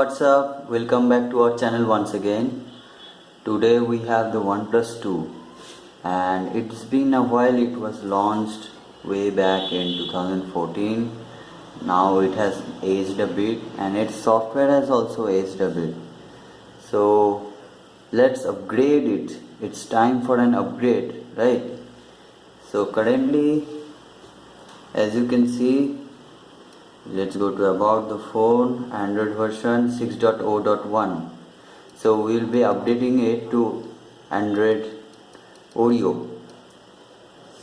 what's up? Welcome back to our channel once again. Today we have the OnePlus 2 and it's been a while. It was launched way back in 2014. Now it has aged a bit and its software has also aged a bit. So let's upgrade it. It's time for an upgrade, right? So currently, as you can see, let's go to about the phone, Android version 6.0.1. So we'll be updating it to Android Oreo.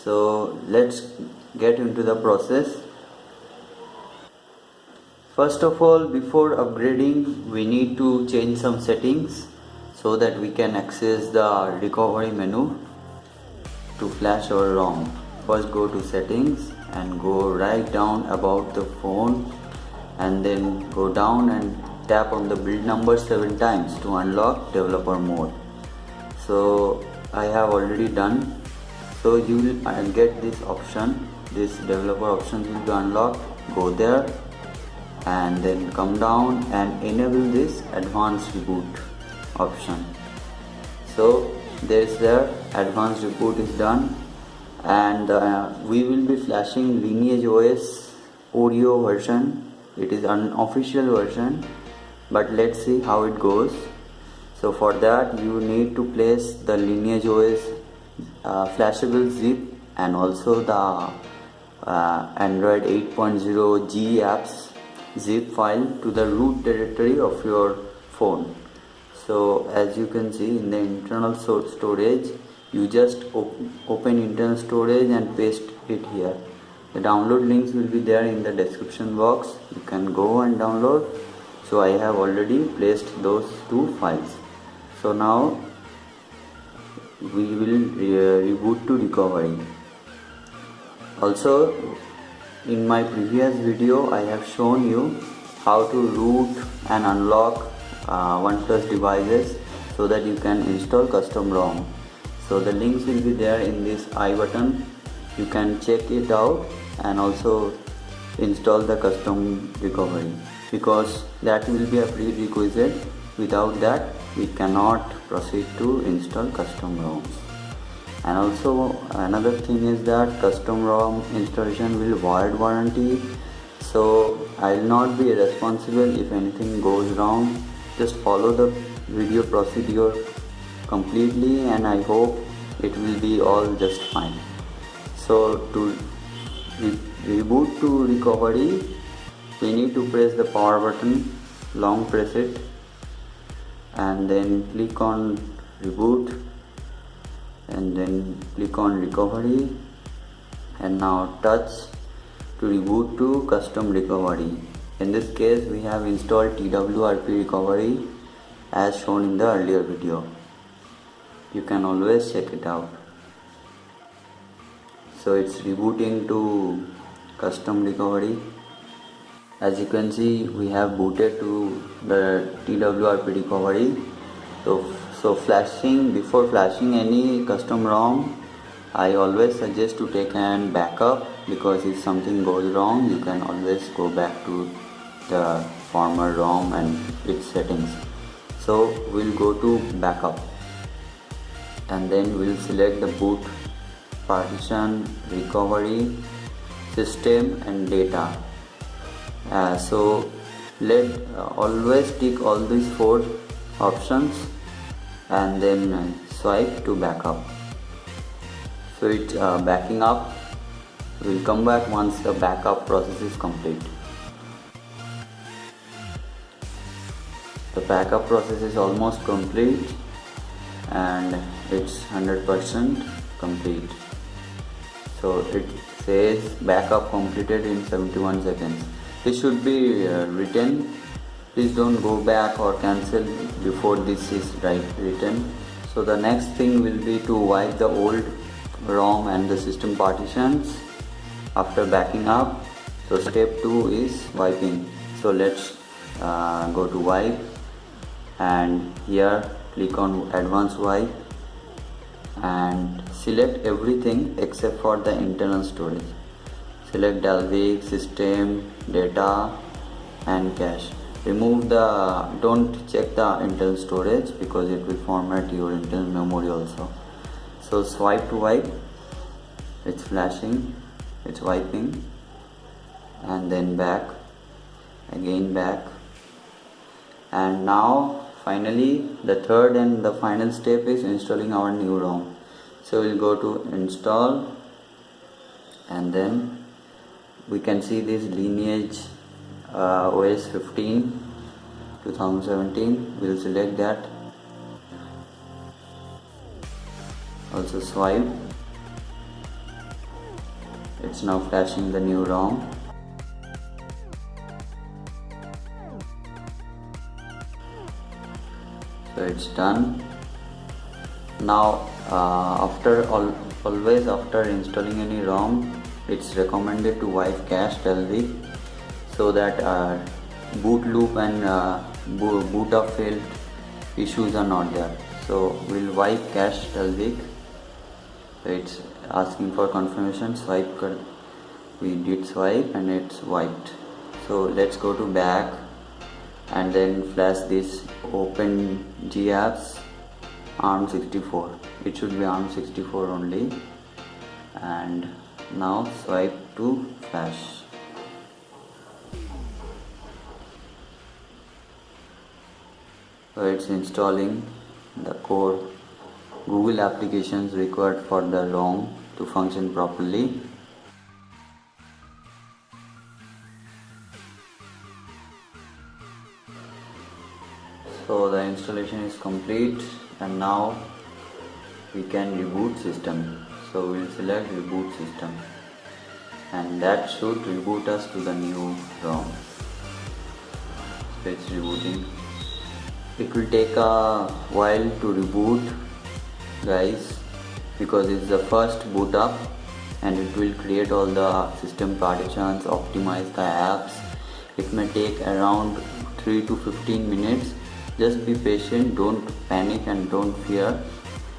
So let's get into the process. First of all, before upgrading, we need to change some settings so that we can access the recovery menu to flash our ROM. First go to settings and go right down about the phone and then go down and tap on the build number 7 times to unlock developer mode. So I have already done. So you will get this option, this developer option will be unlocked. Go there and then come down and enable this advanced reboot option. So there's there, advanced reboot is done. And we will be flashing Lineage OS Oreo version. It is an official version, but let's see how it goes. So for that you need to place the Lineage OS flashable zip and also the Android 8.0 G apps zip file to the root directory of your phone. So as you can see in the internal storage, you just open internal storage and paste it here. The download links will be there in the description box. You can go and download. So I have already placed those two files. So now we will reboot to recovery. Also in my previous video I have shown you how to root and unlock OnePlus devices so that you can install custom ROM. So the links will be there in this I button. You can check it out and also install the custom recovery, because that will be a prerequisite. Without that we cannot proceed to install custom ROMs. And also another thing is that custom ROM installation will void warranty. So I will not be responsible if anything goes wrong. Just follow the video procedure completely and I hope it will be all just fine. So to reboot to recovery, we need to press the power button, long press it and then click on reboot and then click on recovery and now touch to reboot to custom recovery. In this case we have installed TWRP recovery as shown in the earlier video. You can always check it out. So it's rebooting to custom recovery. As you can see, we have booted to the TWRP recovery. So flashing, before flashing any custom ROM, I always suggest to take an backup, because if something goes wrong you can always go back to the former ROM and its settings. So we'll go to backup and then we'll select the boot, partition, recovery, system and data. So let always tick all these 4 options and then swipe to backup. So it's backing up. We'll come back once the backup process is complete. The backup process is almost complete and it's 100% complete. So it says backup completed in 71 seconds. This should be written. Please don't go back or cancel before this is written. So the next thing will be to wipe the old ROM and the system partitions after backing up. So step 2 is wiping. So let's go to wipe and here click on advanced wipe and select everything except for the internal storage. Select Dalvik, system, data and cache. don't check the internal storage because it will format your internal memory also. So swipe to wipe, it's flashing, it's wiping, and then back, again back, and now finally the third and the final step is installing our new ROM. So we'll go to install, and then we can see this Lineage OS 15 2017. We'll select that, also swipe, it's now flashing the new ROM. So it's done. Now always after installing any ROM, it's recommended to wipe cache week, so that boot loop and boot up failed issues are not there. So we'll wipe cache week. So it's asking for confirmation. We did swipe and it's wiped. So let's go to back and then flash this open GApps ARM64. It should be ARM64 only, and now swipe to flash. So it's installing the core Google applications required for the ROM to function properly. So the installation is complete, and now we can reboot system. So we'll select reboot system, and that should reboot us to the new ROM. So it's rebooting. It will take a while to reboot, guys, because it's the first boot up, and it will create all the system partitions, optimize the apps. It may take around 3 to 15 minutes. Just be patient, don't panic and don't fear,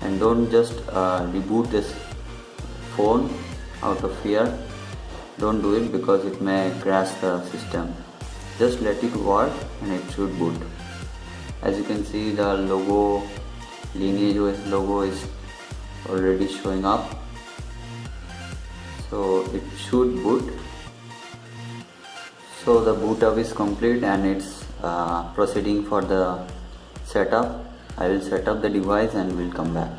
and don't just reboot this phone out of fear. Don't do it because it may crash the system. Just let it work and it should boot. As you can see, the logo, LineageOS logo is already showing up. So it should boot. So the boot up is complete and it's proceeding for the setup. I will set up the device and we'll come back.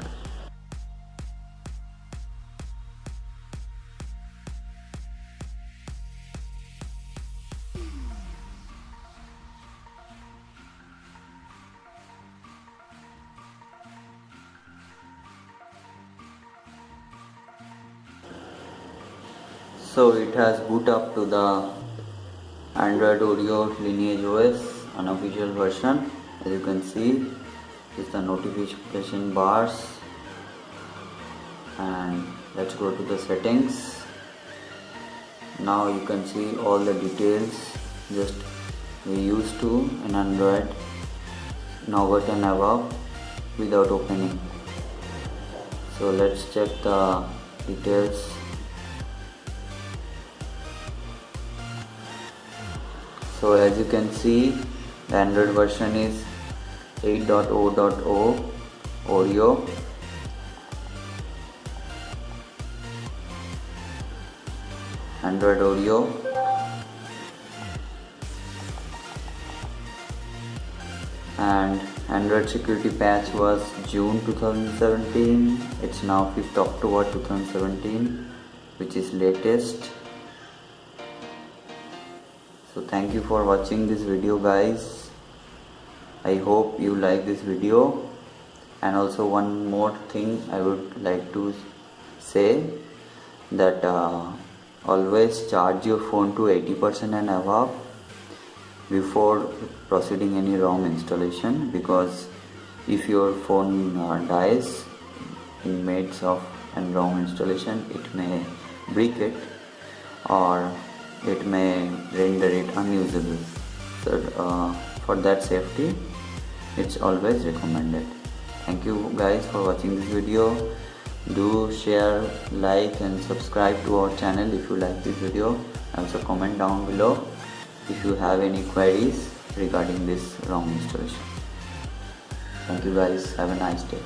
So it has boot up to the Android Oreo LineageOS unofficial version. As you can see, is the notification bars, and let's go to the settings. Now you can see all the details just we used to in Android Nougat and above without opening. So let's check the details. So as you can see, the Android version is 8.0.0 Oreo. Android Oreo. And Android security patch was June 2017. It's now 5th October 2017, which is latest. So thank you for watching this video, guys. I hope you like this video. And also one more thing I would like to say, that always charge your phone to 80% and above before proceeding any ROM installation, because if your phone dies in midst of an ROM installation, it may break it or it may render it unusable. So for that safety, it's always recommended. Thank you guys for watching this video. Do share, like and subscribe to our channel if you like this video. Also comment down below if you have any queries. regarding this ROM installation. Thank you guys, have a nice day.